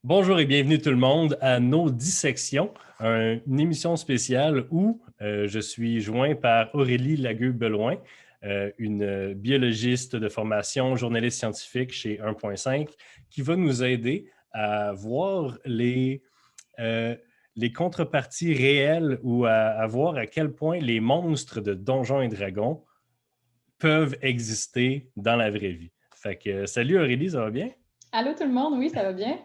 Bonjour et bienvenue tout le monde à nos dissections, une émission spéciale où je suis joint par Aurélie Lagueux-Beloin, une biologiste de formation, journaliste scientifique chez 1.5, qui va nous aider à voir euh, les contreparties réelles ou à voir à quel point les monstres de Donjons et Dragons peuvent exister dans la vraie vie. Fait que, salut Aurélie, ça va bien? Allô tout le monde, oui, ça va bien?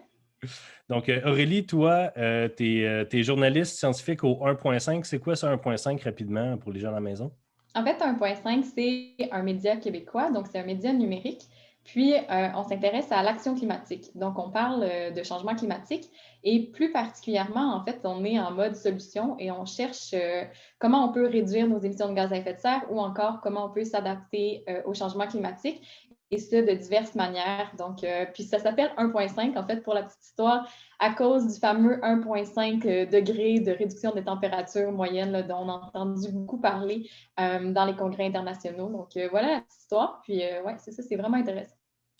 Donc, Aurélie, toi, t'es journaliste scientifique au 1.5. C'est quoi ça, 1.5, rapidement, pour les gens à la maison? En fait, 1.5, c'est un média québécois, donc c'est un média numérique. Puis, on s'intéresse à l'action climatique. Donc, on parle de changement climatique et plus particulièrement, en fait, on est en mode solution et on cherche comment on peut réduire nos émissions de gaz à effet de serre ou encore comment on peut s'adapter au changement climatique et ce, de diverses manières. Donc, puis ça s'appelle 1.5, en fait, pour la petite histoire, à cause du fameux 1,5 degré de réduction des températures moyennes là, dont on a entendu beaucoup parler dans les congrès internationaux. Donc, voilà la petite histoire. Puis, ouais, c'est ça, c'est vraiment intéressant.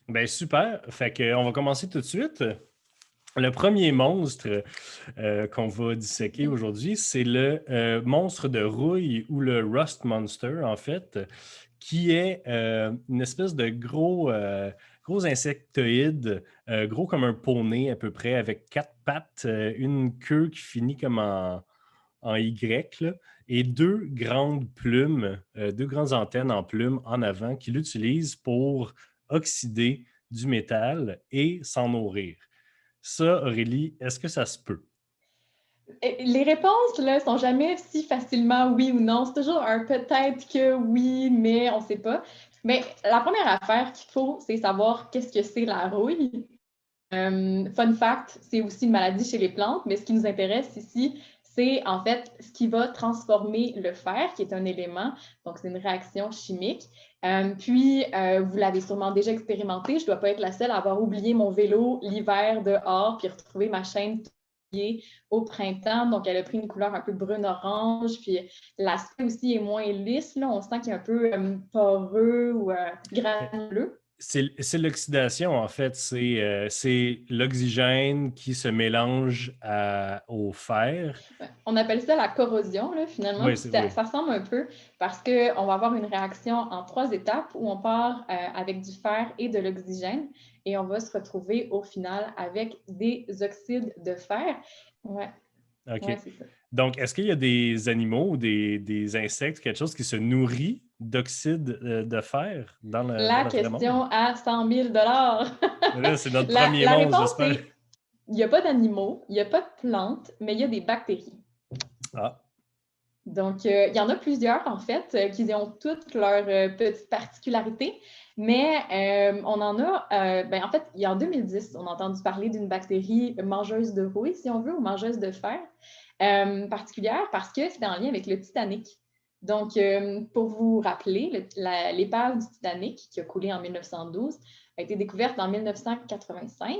Ben super. Fait que, on va commencer tout de suite. Le premier monstre qu'on va disséquer aujourd'hui, c'est le monstre de rouille ou le Rust Monster, en fait, qui est une espèce de gros insectoïde, gros comme un poney à peu près, avec quatre pattes, une queue qui finit comme en Y, là, et deux grandes plumes, deux grandes antennes en plumes en avant qu'il utilise pour oxyder du métal et s'en nourrir. Ça, Aurélie, est-ce que ça se peut? Les réponses là sont jamais si facilement oui ou non. C'est toujours un peut-être que oui, mais on ne sait pas. Mais la première affaire qu'il faut, c'est savoir qu'est-ce que c'est la rouille. Fun fact, c'est aussi une maladie chez les plantes, mais ce qui nous intéresse ici, c'est en fait ce qui va transformer le fer, qui est un élément, donc c'est une réaction chimique. Vous l'avez sûrement déjà expérimenté, je ne dois pas être la seule à avoir oublié mon vélo l'hiver dehors, puis retrouver ma chaîne au printemps, donc elle a pris une couleur un peu brune-orange, puis l'aspect aussi est moins lisse, là. On sent qu'il est un peu poreux ou granuleux. C'est l'oxydation, en fait. C'est l'oxygène qui se mélange au fer. On appelle ça la corrosion, là, finalement. Oui, Puis oui. ça ressemble un peu parce qu'on va avoir une réaction en trois étapes où on part avec du fer et de l'oxygène et on va se retrouver au final avec des oxydes de fer. Ouais, OK. ouais, c'est ça. Donc, est-ce qu'il y a des animaux ou des insectes, quelque chose qui se nourrit d'oxyde de fer dans La le vrai monde? question à 100 000 $. Là, c'est notre La, premier la monstre, réponse, j'espère. c'est il n'y a pas d'animaux, il n'y a pas de plantes, mais il y a des bactéries. Ah, Donc, il y en a plusieurs, en fait, qui ont toutes leurs petites particularités, mais on en a, en fait, il y a en 2010, on a entendu parler d'une bactérie mangeuse de rouille, si on veut, ou mangeuse de fer, particulière parce que c'était en lien avec le Titanic. Donc, pour vous rappeler, l'épave du Titanic, qui a coulé en 1912, a été découverte en 1985.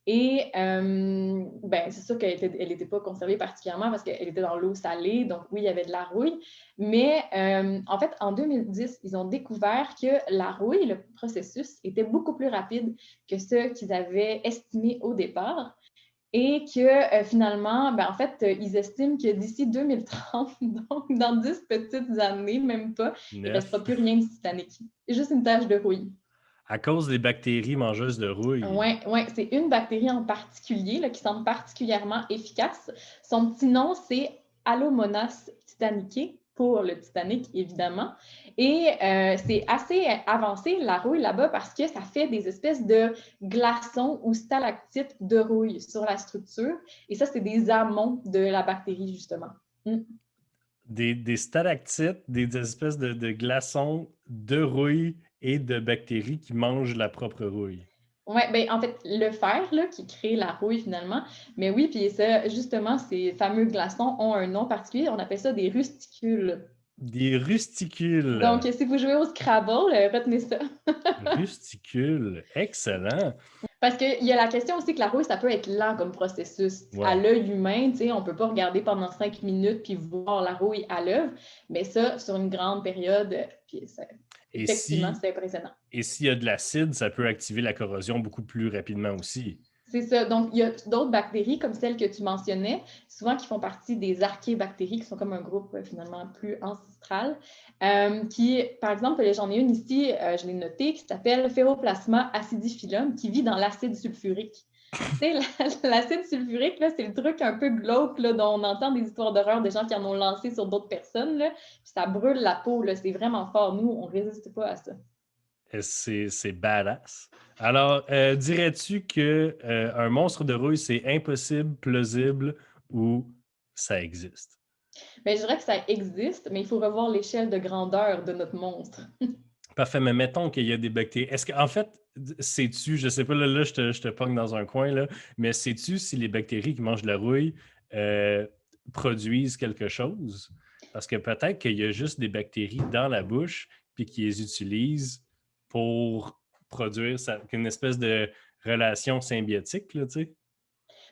Et c'est sûr qu'elle n'était pas conservée particulièrement parce qu'elle était dans l'eau salée, donc oui, il y avait de la rouille. Mais en fait, en 2010, ils ont découvert que la rouille, le processus, était beaucoup plus rapide que ce qu'ils avaient estimé au départ. Et que finalement, en fait, ils estiment que d'ici 2030, donc dans 10 petites années, même pas, il ne restera neuf. plus rien du Titanic. C'est juste une tache de rouille. À cause des bactéries mangeuses de rouille. Oui, ouais, c'est une bactérie en particulier là, qui semble particulièrement efficace. Son petit nom, c'est Halomonas titanicae, pour le Titanic, évidemment. Et c'est assez avancé, la rouille, là-bas, parce que ça fait des espèces de glaçons ou stalactites de rouille sur la structure. Et ça, c'est des amont de la bactérie, justement. Mm. Des stalactites, des espèces de glaçons de rouille et de bactéries qui mangent la propre rouille. Oui, ben, en fait, le fer là, qui crée la rouille finalement. Mais oui, puis ça, justement, ces fameux glaçons ont un nom particulier. On appelle ça des rusticules. Des Donc, rusticules. si vous jouez au Scrabble, retenez ça. Rusticules. Excellent. Parce qu'il y a la question aussi que la rouille, ça peut être lent comme processus. À Ouais. l'œil humain, on ne peut pas regarder pendant 5 minutes puis voir la rouille à l'œuvre. Mais ça, sur une grande période, puis Et effectivement, si, c'est impressionnant. et s'il y a de l'acide, ça peut activer la corrosion beaucoup plus rapidement aussi. C'est ça. Donc, il y a d'autres bactéries comme celles que tu mentionnais, souvent qui font partie des archébactéries, qui sont comme un groupe finalement plus ancestral, qui, par exemple, j'en ai une ici, je l'ai notée, qui s'appelle Ferroplasma acidifilum, qui vit dans l'acide sulfurique. Tu sais, l'acide sulfurique, là, c'est le truc un peu glauque là, dont on entend des histoires d'horreur des gens qui en ont lancé sur d'autres personnes, là, puis ça brûle la peau, là, c'est vraiment fort. Nous, on ne résiste pas à ça. C'est badass. Alors, dirais-tu que un monstre de rouille, c'est impossible, plausible ou ça existe? Mais je dirais que ça existe, mais il faut revoir l'échelle de grandeur de notre monstre. Parfait, mais mettons qu'il y a des bactéries. Est-ce qu'en fait, sais-tu, je sais pas, là, je te pogne dans un coin, là, mais sais-tu si les bactéries qui mangent de la rouille euh, produisent quelque chose? Parce que peut-être qu'il y a juste des bactéries dans la bouche, puis qu'ils les utilisent pour produire une espèce de relation symbiotique, là, tu sais.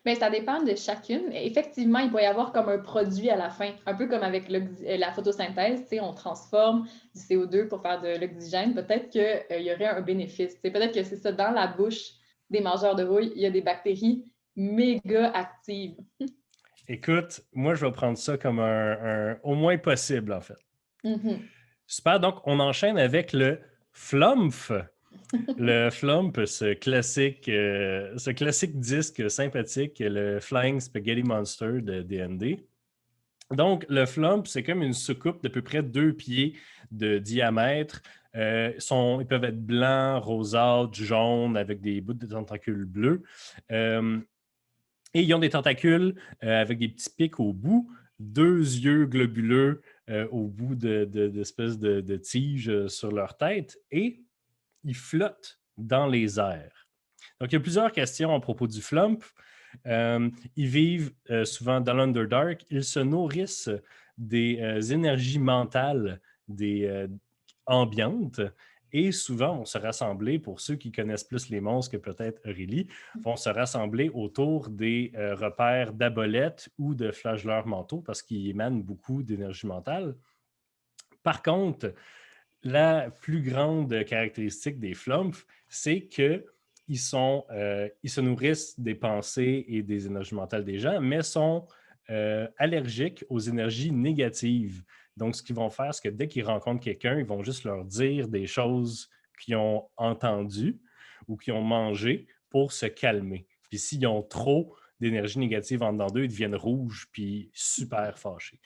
Mais ça dépend de chacune. Effectivement, il peut y avoir comme un produit à la fin, un peu comme avec la photosynthèse, tu sais, on transforme du CO2 pour faire de l'oxygène. Peut-être qu'il y aurait un bénéfice. Peut-être que c'est ça, dans la bouche des mangeurs de rouille, il y a des bactéries méga actives. Écoute, moi, je vais prendre ça comme au moins possible, en fait. Mhm. Super, donc on enchaîne avec le Flumph. Le Flump, ce classique disque sympathique, le Flying Spaghetti Monster de D&D. Donc, le Flump, c'est comme une soucoupe d'à peu près 2 pieds de diamètre. Ils peuvent être blancs, rosâtres, jaunes, avec des bouts de tentacules bleus. Et ils ont des tentacules avec des petits pics au bout, 2 yeux globuleux au bout d'espèces de tiges sur leur tête. Et ils flottent dans les airs. Donc, il y a plusieurs questions à propos du flump. Ils vivent souvent dans l'Underdark. Ils se nourrissent des énergies mentales des ambiantes et souvent vont se rassembler, pour ceux qui connaissent plus les monstres que peut-être Aurélie, vont se rassembler autour des repères d'abolettes ou de flagelleurs mentaux parce qu'ils émanent beaucoup d'énergie mentale. Par contre, la plus grande caractéristique des flumps, c'est qu'ils ils se nourrissent des pensées et des énergies mentales des gens, mais sont allergiques aux énergies négatives. Donc, ce qu'ils vont faire, c'est que dès qu'ils rencontrent quelqu'un, ils vont juste leur dire des choses qu'ils ont entendues ou qu'ils ont mangées pour se calmer. Puis s'ils ont trop d'énergie négative en dedans d'eux, ils deviennent rouges puis super fâchés.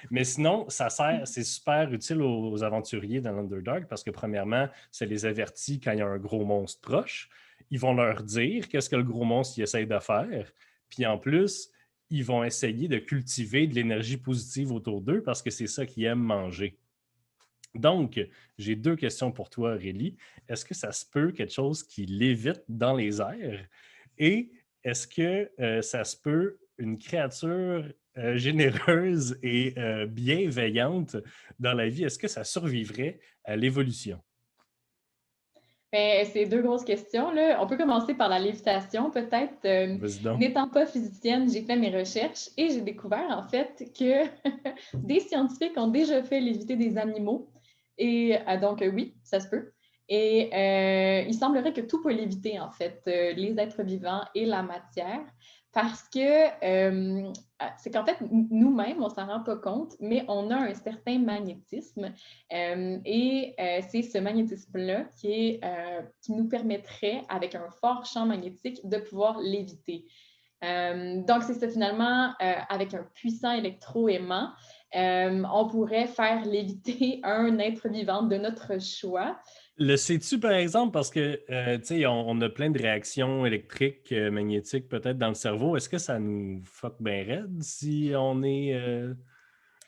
Mais sinon, c'est super utile aux aventuriers dans l'Underdark parce que, premièrement, ça les avertit quand il y a un gros monstre proche. Ils vont leur dire qu'est-ce que le gros monstre essaie de faire. Puis en plus, ils vont essayer de cultiver de l'énergie positive autour d'eux parce que c'est ça qu'ils aiment manger. Donc, j'ai 2 questions pour toi, Aurélie. Est-ce que ça se peut quelque chose qui lévite dans les airs? Et est-ce que ça se peut une créature généreuse et bienveillante dans la vie? Est-ce que ça survivrait à l'évolution? Ben, c'est deux grosses questions, là. On peut commencer par la lévitation, peut-être. Vas-y donc. N'étant pas physicienne, j'ai fait mes recherches et j'ai découvert, en fait, que des scientifiques ont déjà fait léviter des animaux. Et donc, oui, ça se peut. Et il semblerait que tout peut léviter, en fait, les êtres vivants et la matière, parce que c'est qu'en fait, nous-mêmes, on ne s'en rend pas compte, mais on a un certain magnétisme. C'est ce magnétisme-là qui nous permettrait, avec un fort champ magnétique, de pouvoir léviter. Donc, c'est ça, finalement, avec un puissant électroaimant, on pourrait faire léviter un être vivant de notre choix. Le sais-tu, par exemple, parce que, tu sais, on a plein de réactions électriques, magnétiques, peut-être dans le cerveau. Est-ce que ça nous fuck bien raide si on est,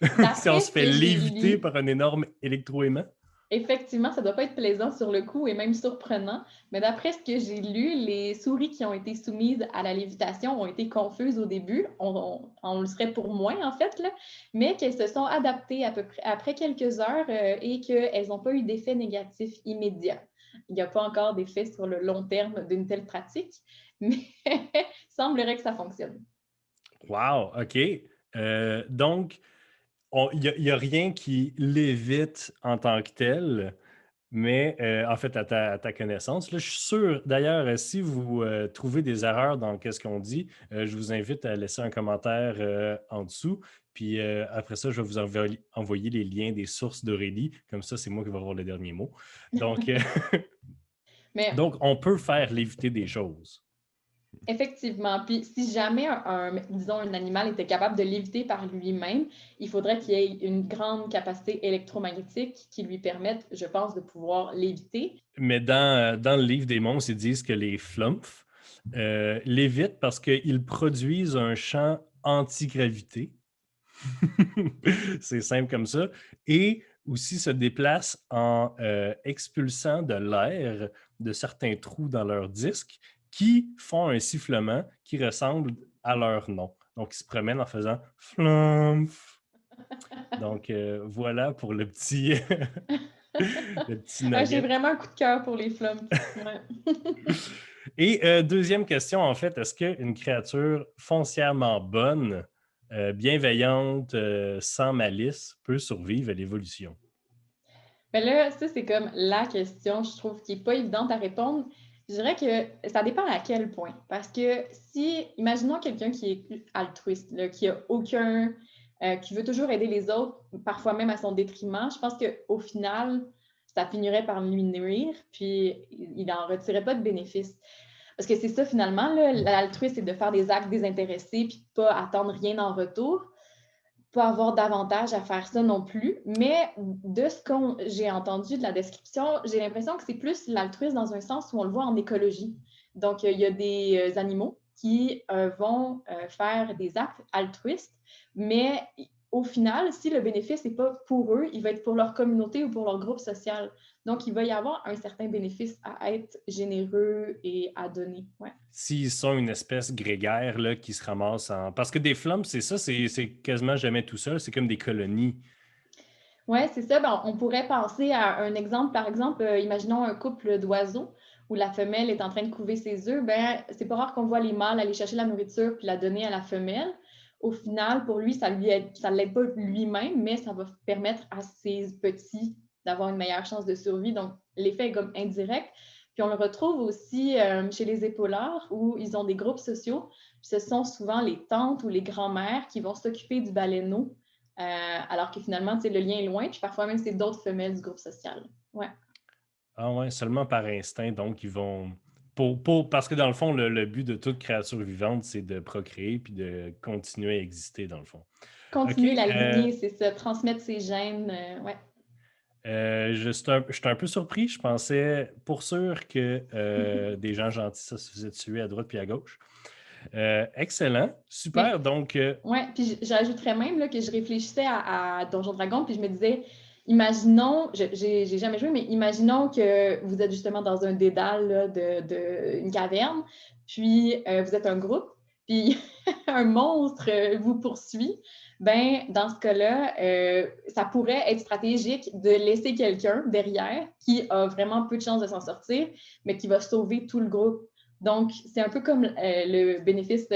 si on D'après se ce fait que j'ai léviter lu, par un énorme électroaimant? effectivement, ça ne doit pas être plaisant sur le coup et même surprenant, mais d'après ce que j'ai lu, les souris qui ont été soumises à la lévitation ont été confuses au début, on le serait pour moins en fait, là, mais qu'elles se sont adaptées à peu près après quelques heures et qu'elles n'ont pas eu d'effet négatif immédiat. Il n'y a pas encore d'effet sur le long terme d'une telle pratique, mais il semblerait que ça fonctionne. Wow, OK. Donc, il n'y a rien qui l'évite en tant que tel, Mais en fait, à ta connaissance, là, je suis sûr, d'ailleurs, si vous trouvez des erreurs dans ce qu'on dit, je vous invite à laisser un commentaire en dessous. Puis après ça, je vais vous envoyer les liens des sources d'Aurélie. Comme ça, c'est moi qui vais avoir le dernier mot. Donc, Mais donc on peut faire léviter des choses. effectivement, puis si jamais disons, un animal était capable de léviter par lui-même, il faudrait qu'il ait une grande capacité électromagnétique qui lui permette, je pense, de pouvoir léviter. Mais dans le livre des monstres, ils disent que les flumph lévitent parce qu'ils produisent un champ anti-gravité. C'est simple comme ça. Et aussi se déplacent en expulsant de l'air de certains trous dans leur disque qui font un sifflement qui ressemble à leur nom. Donc, ils se promènent en faisant flumph. Donc, voilà pour le petit, le petit Ah, j'ai nugget. vraiment un coup de cœur pour les flumps. Ouais. Et deuxième question, en fait, est-ce qu'une créature foncièrement bonne, bienveillante, sans malice, peut survivre à l'évolution? Mais là, ça, c'est comme la question, je trouve, qui n'est pas évidente à répondre. Je dirais que ça dépend à quel point. Parce que si, imaginons quelqu'un qui est altruiste, là, qui a aucun, qui veut toujours aider les autres, parfois même à son détriment, je pense qu'au final, ça finirait par lui nuire, puis il n'en retirait pas de bénéfice. Parce que c'est ça, finalement, l'altruisme, c'est de faire des actes désintéressés, puis de ne pas attendre rien en retour, pas avoir d'avantage à faire ça non plus. Mais de ce que j'ai entendu de la description, j'ai l'impression que c'est plus l'altruisme dans un sens où on le voit en écologie. Donc, il y a des animaux qui vont faire des actes altruistes, mais au final, si le bénéfice n'est pas pour eux, il va être pour leur communauté ou pour leur groupe social. Donc, il va y avoir un certain bénéfice à être généreux et à donner. Ouais. S'ils sont une espèce grégaire là, qui se ramasse en... Parce que des flumps, c'est ça, c'est quasiment jamais tout seul, c'est comme des colonies. Oui, c'est ça. Ben, on pourrait penser à un exemple, par exemple, imaginons un couple d'oiseaux où la femelle est en train de couver ses œufs. Ben, c'est pas rare qu'on voit les mâles aller chercher la nourriture puis la donner à la femelle. Au final, pour lui, ça ne l'aide pas lui-même, mais ça va permettre à ses petits d'avoir une meilleure chance de survie. Donc, l'effet est comme indirect. Puis on le retrouve aussi chez les épaulards où ils ont des groupes sociaux. Puis ce sont souvent les tantes ou les grands-mères qui vont s'occuper du baleineau alors que finalement, le lien est loin, puis parfois même, c'est d'autres femelles du groupe social. Ouais. Ah ouais, seulement par instinct, donc ils vont... Parce que dans le fond, le but de toute créature vivante, c'est de procréer puis de continuer à exister, dans le fond. OK. Continuer la lignée, c'est ça, transmettre ses gènes. Ouais. Je suis un peu surpris. Je pensais pour sûr que des gens gentils, ça se faisait tuer à droite puis à gauche. Excellent. Mais Super. Donc, ouais, puis j'ajouterais même là, que je réfléchissais à Donjon Dragon, puis je me disais, imaginons, j'ai jamais joué, mais imaginons que vous êtes justement dans un dédale là, une caverne, puis vous êtes un groupe, puis un monstre vous poursuit. Ben, dans ce cas-là, ça pourrait être stratégique de laisser quelqu'un derrière qui a vraiment peu de chances de s'en sortir, mais qui va sauver tout le groupe. Donc, c'est un peu comme le bénéfice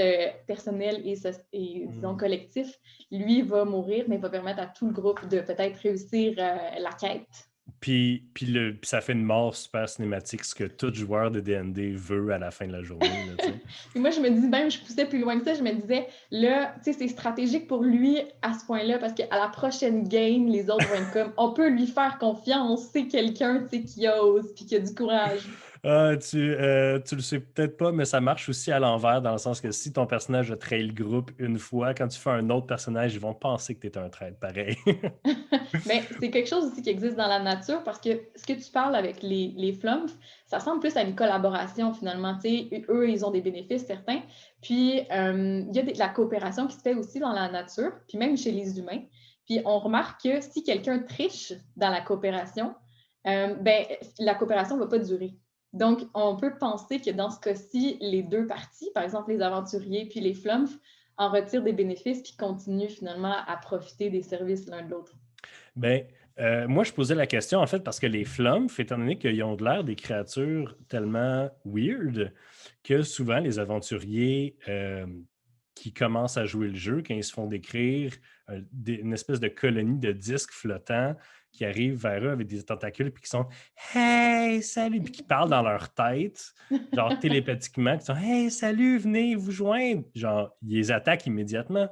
personnel et, disons, collectif. Lui va mourir, mais va permettre à tout le groupe de peut-être réussir la quête. puis ça fait une mort super cinématique, ce que tout joueur de D&D veut à la fin de la journée. Là, tu sais. Et moi, je me dis, même, je poussais plus loin que ça, je me disais, là, tu sais, c'est stratégique pour lui à ce point-là, parce qu'à la prochaine game, les autres vont être comme, on peut lui faire confiance, c'est quelqu'un, tu sais, qui ose, puis qui a du courage. Ah, tu le sais peut-être pas, mais ça marche aussi à l'envers, dans le sens que si ton personnage a trahi le groupe une fois, quand tu fais un autre personnage, ils vont penser que tu es un traître pareil. Mais c'est quelque chose aussi qui existe dans la nature parce que ce que tu parles avec les flumps, ça ressemble plus à une collaboration finalement. T'sais, eux, ils ont des bénéfices certains. Puis, il y a de la coopération qui se fait aussi dans la nature, puis même chez les humains. Puis, on remarque que si quelqu'un triche dans la coopération, ben, la coopération ne va pas durer. Donc, on peut penser que dans ce cas-ci, les deux parties, par exemple les aventuriers puis les flumps, en retirent des bénéfices puis continuent finalement à profiter des services l'un de l'autre. Ben, moi, je posais la question, en fait, parce que les Flumph, étant donné qu'ils ont de l'air des créatures tellement weird, que souvent les aventuriers qui commencent à jouer le jeu, quand ils se font décrire une espèce de colonie de disques flottants qui arrivent vers eux avec des tentacules, puis qui sont « Hey, salut! » puis qui parlent dans leur tête, genre télépathiquement, qui sont « Hey, salut, venez vous joindre! » Genre, ils les attaquent immédiatement.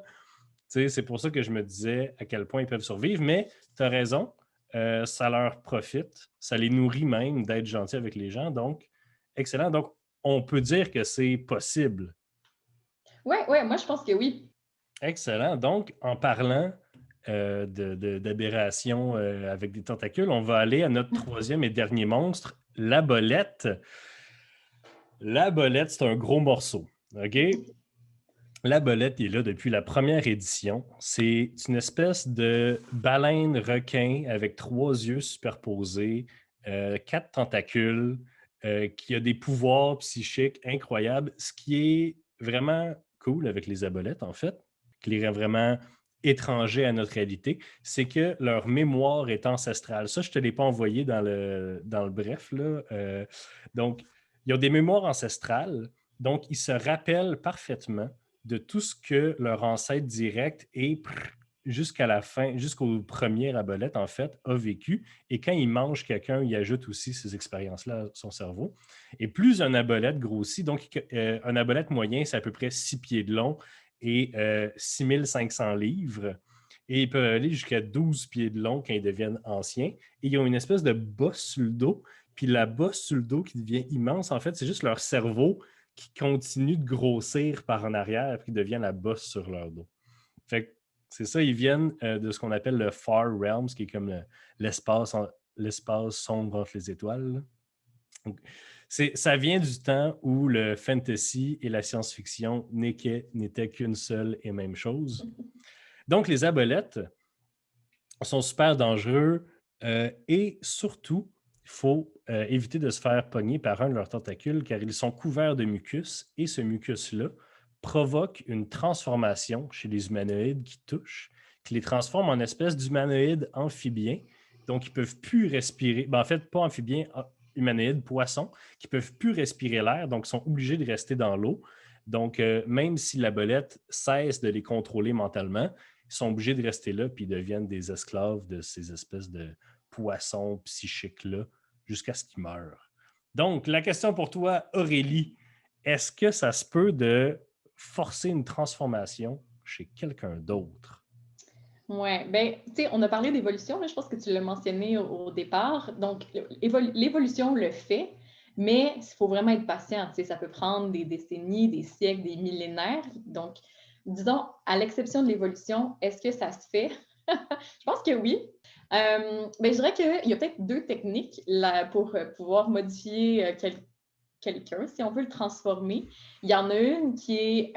Tu sais, c'est pour ça que je me disais à quel point ils peuvent survivre, mais tu as raison, ça leur profite, ça les nourrit même d'être gentils avec les gens, donc excellent. Donc, on peut dire que c'est possible. Ouais, moi je pense que oui. Excellent. Donc, en parlant d'aberrations avec des tentacules, on va aller à notre troisième et dernier monstre, la bolette. La bolette, c'est un gros morceau. OK? La bolette est là depuis la première édition. C'est une espèce de baleine requin avec 3 yeux superposés, 4 tentacules, qui a des pouvoirs psychiques incroyables. Ce qui est vraiment cool avec les abolettes, en fait, qui les rend vraiment étrangers à notre réalité, c'est que leur mémoire est ancestrale. Ça, je ne te l'ai pas envoyé dans le bref, là. Donc, ils ont des mémoires ancestrales, donc ils se rappellent parfaitement de tout ce que leur ancêtre direct et jusqu'à la fin, jusqu'au premier abolette, en fait, a vécu. Et quand il mange quelqu'un, il ajoute aussi ces expériences-là à son cerveau. Et plus un abolette grossit, donc un abolette moyen, c'est à peu près 6 pieds de long et 6500 livres. Et ils peuvent aller jusqu'à 12 pieds de long quand ils deviennent anciens. Et ils ont une espèce de bosse sur le dos. Puis la bosse sur le dos qui devient immense, en fait, c'est juste leur cerveau qui continue de grossir par en arrière et qui devient la bosse sur leur dos. Fait que c'est ça, ils viennent de ce qu'on appelle le Far Realms, qui est comme l'espace sombre entre les étoiles. Donc, ça vient du temps où le fantasy et la science-fiction n'étaient qu'une seule et même chose. Donc, les abolettes sont super dangereux et surtout, il faut éviter de se faire pogner par un de leurs tentacules car ils sont couverts de mucus et ce mucus-là provoque une transformation chez les humanoïdes qui touchent, qui les transforme en espèces d'humanoïdes amphibiens. Donc, ils ne peuvent plus respirer. Ben, en fait, pas amphibiens, humanoïdes, poissons, qui ne peuvent plus respirer l'air, donc sont obligés de rester dans l'eau. Donc, même si la bolette cesse de les contrôler mentalement, ils sont obligés de rester là puis ils deviennent des esclaves de ces espèces de poissons psychiques-là jusqu'à ce qu'ils meurent. Donc, la question pour toi, Aurélie, est-ce que ça se peut de forcer une transformation chez quelqu'un d'autre? Ouais, ben, tu sais, on a parlé d'évolution, là, je pense que tu l'as mentionné au départ. Donc, l'évolution le fait, mais il faut vraiment être patient. Tu sais, ça peut prendre des décennies, des siècles, des millénaires. Donc, disons, à l'exception de l'évolution, est-ce que ça se fait? Je pense que oui. Ben, je dirais qu'il y a peut-être 2 techniques là, pour pouvoir modifier quelqu'un, si on veut le transformer. Il y en a une qui est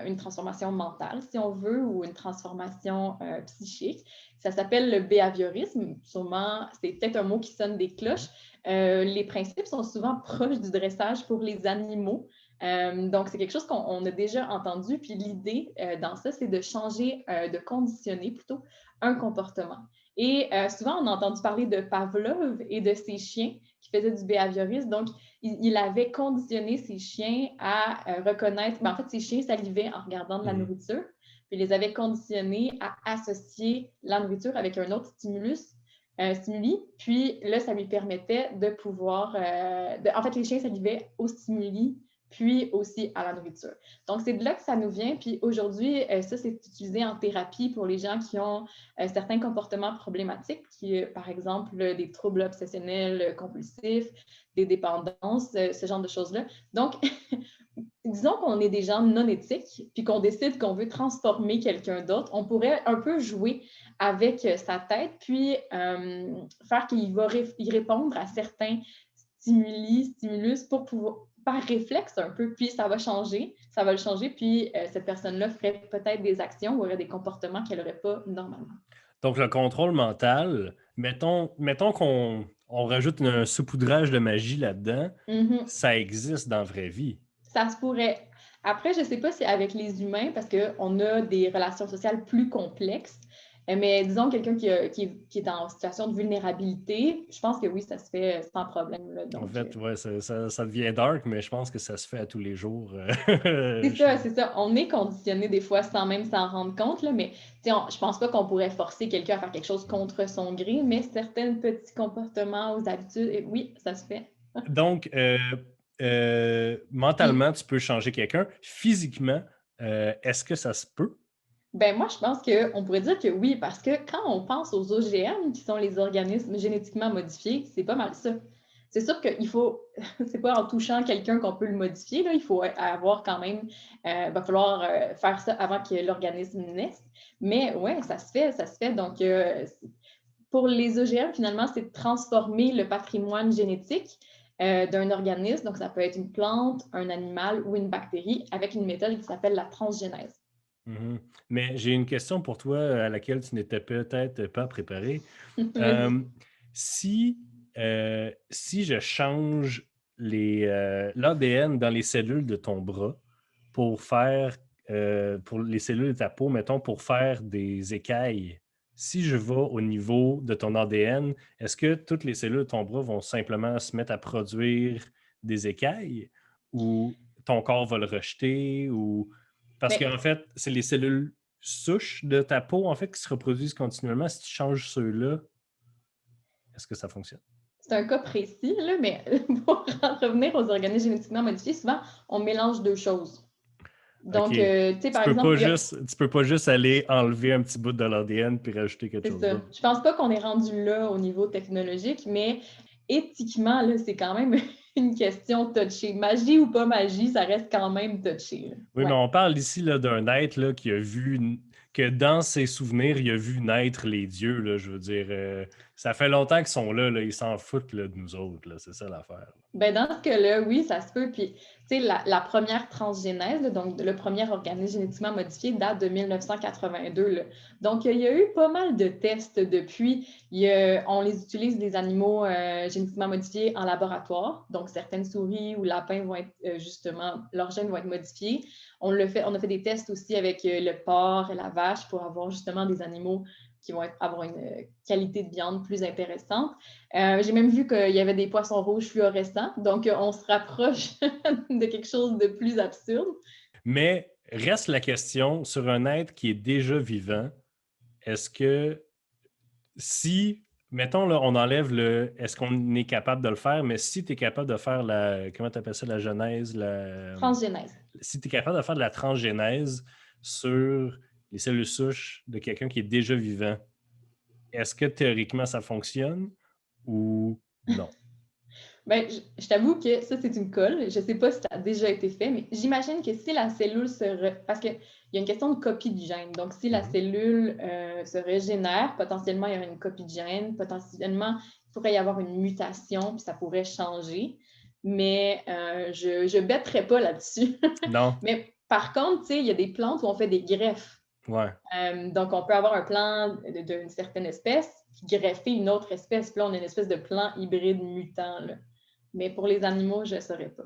une transformation mentale, si on veut, ou une transformation psychique. Ça s'appelle le behaviorisme. Sûrement, c'est peut-être un mot qui sonne des cloches. Les principes sont souvent proches du dressage pour les animaux. Donc, c'est quelque chose qu'on a déjà entendu. Puis l'idée dans ça, c'est de changer, de conditionner plutôt un comportement. Et souvent, on a entendu parler de Pavlov et de ses chiens qui faisaient du behaviorisme. Donc, il avait conditionné ses chiens à reconnaître, en fait, ses chiens salivaient en regardant de la nourriture, puis il les avait conditionnés à associer la nourriture avec un autre stimuli, puis là, ça lui permettait de pouvoir... en fait, les chiens salivaient au stimuli, puis aussi à la nourriture. Donc, c'est de là que ça nous vient. Puis aujourd'hui, ça, c'est utilisé en thérapie pour les gens qui ont certains comportements problématiques, qui, par exemple, des troubles obsessionnels compulsifs, des dépendances, ce genre de choses-là. Donc, disons qu'on est des gens non éthiques, puis qu'on décide qu'on veut transformer quelqu'un d'autre, on pourrait un peu jouer avec sa tête, puis faire qu'il va y répondre à certains stimulus pour pouvoir par réflexe un peu, puis ça va le changer, puis cette personne-là ferait peut-être des actions ou aurait des comportements qu'elle n'aurait pas normalement. Donc, le contrôle mental, mettons qu'on rajoute un saupoudrage de magie là-dedans, ça existe dans la vraie vie. Ça se pourrait. Après, je ne sais pas si avec les humains, parce qu'on a des relations sociales plus complexes, Mais disons, quelqu'un qui est en situation de vulnérabilité, je pense que oui, ça se fait sans problème. Là. En Donc, fait, ouais, ça devient dark, mais je pense que ça se fait à tous les jours. c'est ça, c'est ça. On est conditionné des fois sans même s'en rendre compte, là, mais je pense pas qu'on pourrait forcer quelqu'un à faire quelque chose contre son gré, mais certains petits comportements ou habitudes, oui, ça se fait. Donc, mentalement, tu peux changer quelqu'un. Physiquement, est-ce que ça se peut? Ben moi, je pense qu'on pourrait dire que oui, parce que quand on pense aux OGM, qui sont les organismes génétiquement modifiés, c'est pas mal ça. C'est sûr qu'il faut, c'est pas en touchant quelqu'un qu'on peut le modifier, là, il faut avoir quand même, va falloir faire ça avant que l'organisme naisse. Mais ouais, ça se fait, ça se fait. Donc, pour les OGM, finalement, c'est de transformer le patrimoine génétique d'un organisme. Donc, ça peut être une plante, un animal ou une bactérie avec une méthode qui s'appelle la transgénèse. Mhm. Mais j'ai une question pour toi à laquelle tu n'étais peut-être pas préparé. Vas-y. Si, si je change l'ADN dans les cellules de ton bras pour faire, pour les cellules de ta peau, mettons, pour faire des écailles, si je vais au niveau de ton ADN, est-ce que toutes les cellules de ton bras vont simplement se mettre à produire des écailles ou ton corps va le rejeter ou... Parce Mais qu'en fait, c'est les cellules souches de ta peau, en fait, qui se reproduisent continuellement. Si tu changes ceux-là, est-ce que ça fonctionne? c'est un cas précis, là, mais pour en revenir aux organismes génétiquement modifiés, souvent, on mélange deux choses. OK. Donc, tu sais, par exemple, Tu peux pas juste aller enlever un petit bout de l'ADN puis rajouter quelque c'est chose ça. d'autre. Je pense pas qu'on est rendu là au niveau technologique, mais éthiquement, là, c'est quand même une question touchée. Magie ou pas magie, ça reste quand même touché. Là. Oui, mais Ouais. on parle ici là, d'un être là, qui a vu, que dans ses souvenirs, il a vu naître les dieux. Là, je veux dire, ça fait longtemps qu'ils sont là, ils s'en foutent là, de nous autres. Là, c'est ça l'affaire. Ben, dans ce cas-là, oui, ça se peut. Puis, tu sais, la première transgénèse, là, donc le premier organisme génétiquement modifié, date de 1982. Là. Donc, il y a eu pas mal de tests depuis. On les utilise, les animaux génétiquement modifiés, en laboratoire. Donc, certaines souris ou lapins vont être, justement, leurs gènes vont être modifiés. On a fait des tests aussi avec le porc et la vache pour avoir justement des animaux qui vont avoir une qualité de viande plus intéressante. J'ai même vu qu'il y avait des poissons rouges fluorescents, donc on se rapproche de quelque chose de plus absurde. Mais reste la question sur un être qui est déjà vivant, est-ce que si, mettons, là, on enlève est-ce qu'on est capable de le faire, mais si tu es capable de faire comment tu appelles ça, la genèse, Transgénèse. si tu es capable de faire de la transgénèse sur les cellules souches de quelqu'un qui est déjà vivant, est-ce que théoriquement ça fonctionne ou non? Ben, je t'avoue que ça, c'est une colle. Je ne sais pas si ça a déjà été fait, mais j'imagine que si la cellule Parce qu'il y a une question de copie du gène. Donc, si la Mhm. cellule se régénère, potentiellement, il y aura une copie de gène. Potentiellement, il pourrait y avoir une mutation, puis ça pourrait changer. Mais je ne bêterai pas là-dessus. Non? Mais par contre, tu sais, il y a des plantes où on fait des greffes. Ouais. Donc, on peut avoir un plant d'une certaine espèce qui greffer une autre espèce. Puis là, on a une espèce de plant hybride mutant. Là. Mais pour les animaux, je ne saurais pas.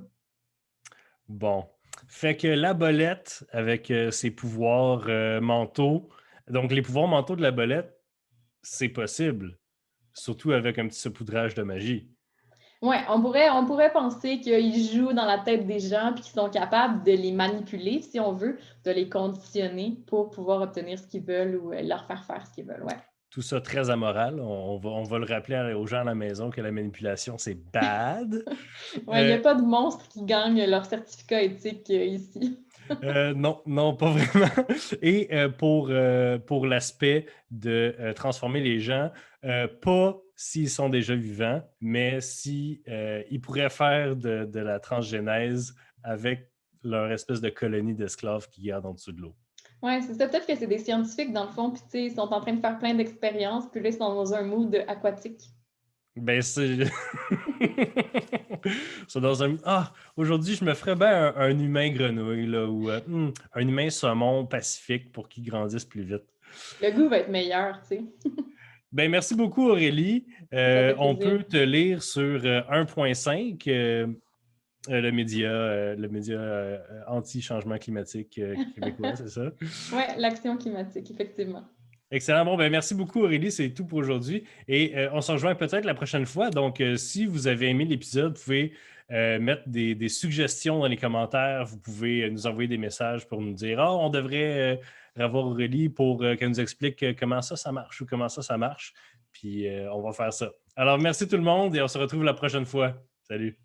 Bon. Fait que la bolette, avec ses pouvoirs mentaux, donc les pouvoirs mentaux de la bolette, c'est possible, surtout avec un petit saupoudrage de magie. Oui, on pourrait penser qu'ils jouent dans la tête des gens et qu'ils sont capables de les manipuler, si on veut, de les conditionner pour pouvoir obtenir ce qu'ils veulent ou leur faire ce qu'ils veulent. Ouais. Tout ça très amoral. On va le rappeler aux gens à la maison que la manipulation, c'est bad. Ouais, il n'y a pas de monstres qui gagnent leur certificat éthique ici. Non, non, pas vraiment. Et pour l'aspect de transformer les gens, pas s'ils sont déjà vivants, mais si ils pourraient faire de la transgénèse avec leur espèce de colonie d'esclaves qu'ils gardent en dessous de l'eau. Oui, c'est ça. Peut-être que c'est des scientifiques, dans le fond, puis tu sais, ils sont en train de faire plein d'expériences, puis là, ils sont dans un mood aquatique. Ben, c'est. C'est dans un. Ah, aujourd'hui, je me ferais bien un humain grenouille, là, ou un humain saumon pacifique pour qu'il grandisse plus vite. Le goût va être meilleur, tu sais. Ben, merci beaucoup, Aurélie. Ça fait On plaisir. peut te lire sur 1.5, le média anti-changement climatique québécois, c'est ça? Oui, l'action climatique, effectivement. Excellent. Bon, ben merci beaucoup, Aurélie. C'est tout pour aujourd'hui. Et on se rejoint peut-être la prochaine fois. Donc, si vous avez aimé l'épisode, vous pouvez mettre des suggestions dans les commentaires. Vous pouvez nous envoyer des messages pour nous dire ah, on devrait revoir Aurélie pour qu'elle nous explique comment ça marche ou comment ça marche. Puis, on va faire ça. Alors, merci tout le monde et on se retrouve la prochaine fois. Salut.